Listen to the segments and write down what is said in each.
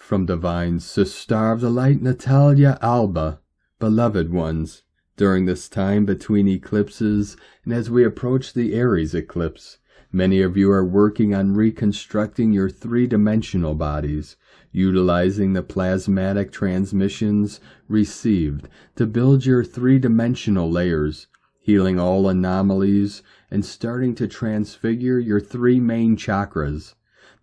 From divine Sister of the Light Natalia, Alba, beloved ones, during this time between eclipses and as we approach the Aries eclipse, many of you are working on reconstructing your three-dimensional bodies, utilizing the plasmatic transmissions received to build your three-dimensional layers, healing all anomalies, and starting to transfigure your three main chakras.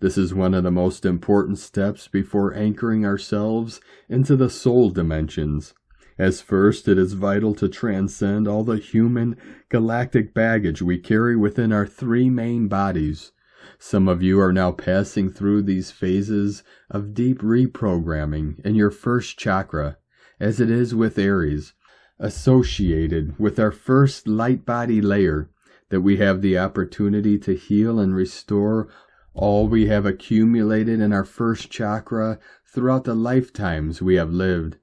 This is one of the most important steps before anchoring ourselves into the soul dimensions. As first, it is vital to transcend all the human galactic baggage we carry within our three main bodies. Some of you are now passing through these phases of deep reprogramming in your first chakra, as it is with Aries, associated with our first light body layer, that we have the opportunity to heal and restore all we have accumulated in our first chakra throughout the lifetimes we have lived.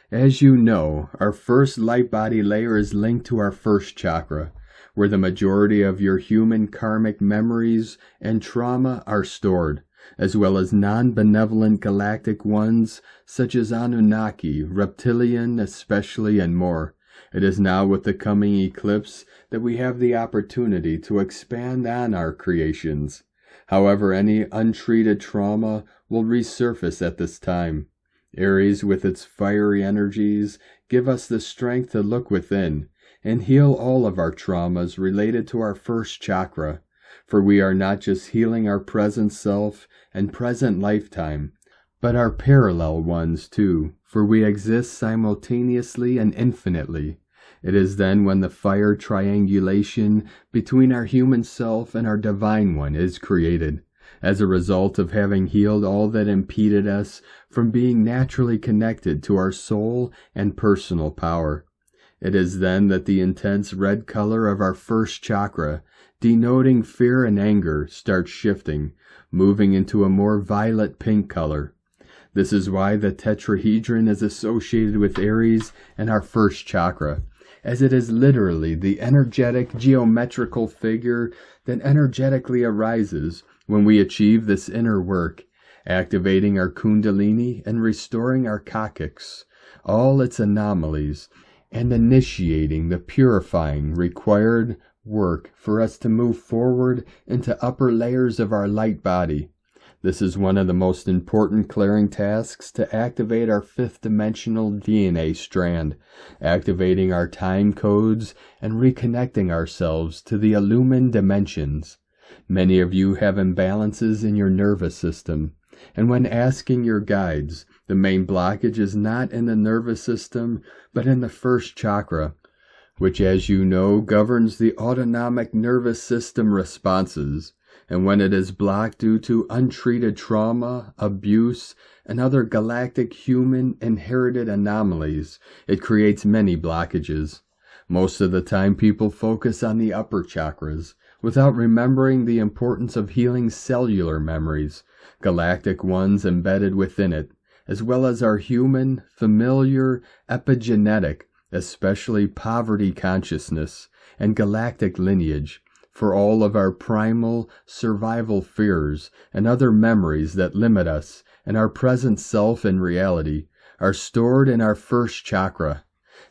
As you know, our first light body layer is linked to our first chakra, where the majority of your human karmic memories and trauma are stored, as well as non-benevolent galactic ones such as Anunnaki, reptilian especially, and more. It is now with the coming eclipse that we have the opportunity to expand on our creations. However, any untreated trauma will resurface at this time. Aries, with its fiery energies, give us the strength to look within and heal all of our traumas related to our first chakra, for we are not just healing our present self and present lifetime, but our parallel ones too, for we exist simultaneously and infinitely. It is then when the fire triangulation between our human self and our divine one is created, as a result of having healed all that impeded us from being naturally connected to our soul and personal power. It is then that the intense red color of our first chakra, denoting fear and anger, starts shifting, moving into a more violet pink color. This is why the tetrahedron is associated with Aries and our first chakra, as it is literally the energetic geometrical figure that energetically arises when we achieve this inner work, activating our kundalini and restoring our coccyx, all its anomalies, and initiating the purifying required work for us to move forward into upper layers of our light body. This is one of the most important clearing tasks to activate our fifth dimensional DNA strand, activating our time codes and reconnecting ourselves to the illumined dimensions. Many of you have imbalances in your nervous system, and when asking your guides, the main blockage is not in the nervous system, but in the first chakra, which, as you know, governs the autonomic nervous system responses. And when it is blocked due to untreated trauma, abuse, and other galactic human inherited anomalies, it creates many blockages. Most of the time people focus on the upper chakras, without remembering the importance of healing cellular memories, galactic ones embedded within it, as well as our human, familiar, epigenetic, especially poverty consciousness, and galactic lineage, for all of our primal survival fears and other memories that limit us and our present self and reality are stored in our first chakra.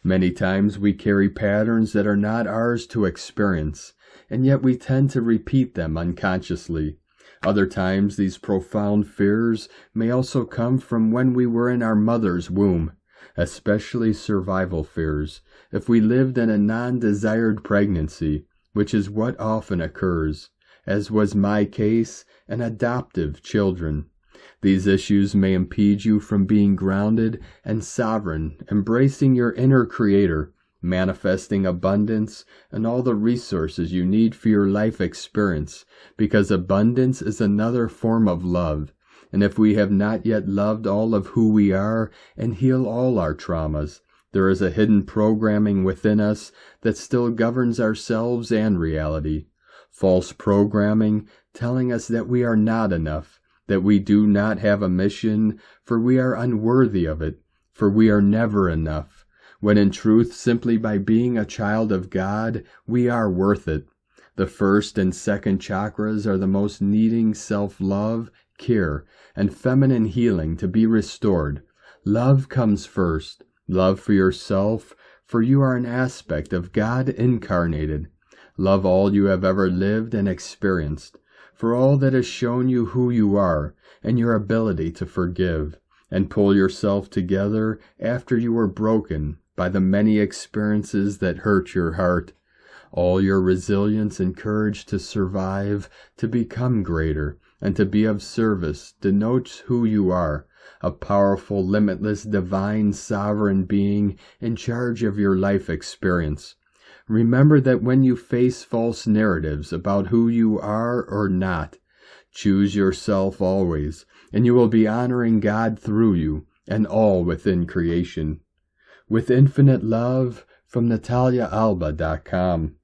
Many times we carry patterns that are not ours to experience, and yet we tend to repeat them unconsciously. Other times these profound fears may also come from when we were in our mother's womb, especially survival fears, if we lived in a non-desired pregnancy, which is what often occurs, as was my case, and adoptive children. These issues may impede you from being grounded and sovereign, embracing your inner creator, manifesting abundance and all the resources you need for your life experience, because abundance is another form of love. And if we have not yet loved all of who we are and heal all our traumas, there is a hidden programming within us that still governs ourselves and reality. False programming telling us that we are not enough, that we do not have a mission, for we are unworthy of it, for we are never enough, when in truth, simply by being a child of God, we are worth it. The first and second chakras are the most needing self-love care, and feminine healing to be restored. Love comes first. Love for yourself, for you are an aspect of God incarnated. Love all you have ever lived and experienced, for all that has shown you who you are and your ability to forgive, and pull yourself together after you were broken by the many experiences that hurt your heart. All your resilience and courage to survive, to become greater, and to be of service denotes who you are, a powerful, limitless, divine, sovereign being in charge of your life experience. Remember that when you face false narratives about who you are or not, choose yourself always, and you will be honoring God through you and all within creation. With infinite love, from NataliaAlba.com.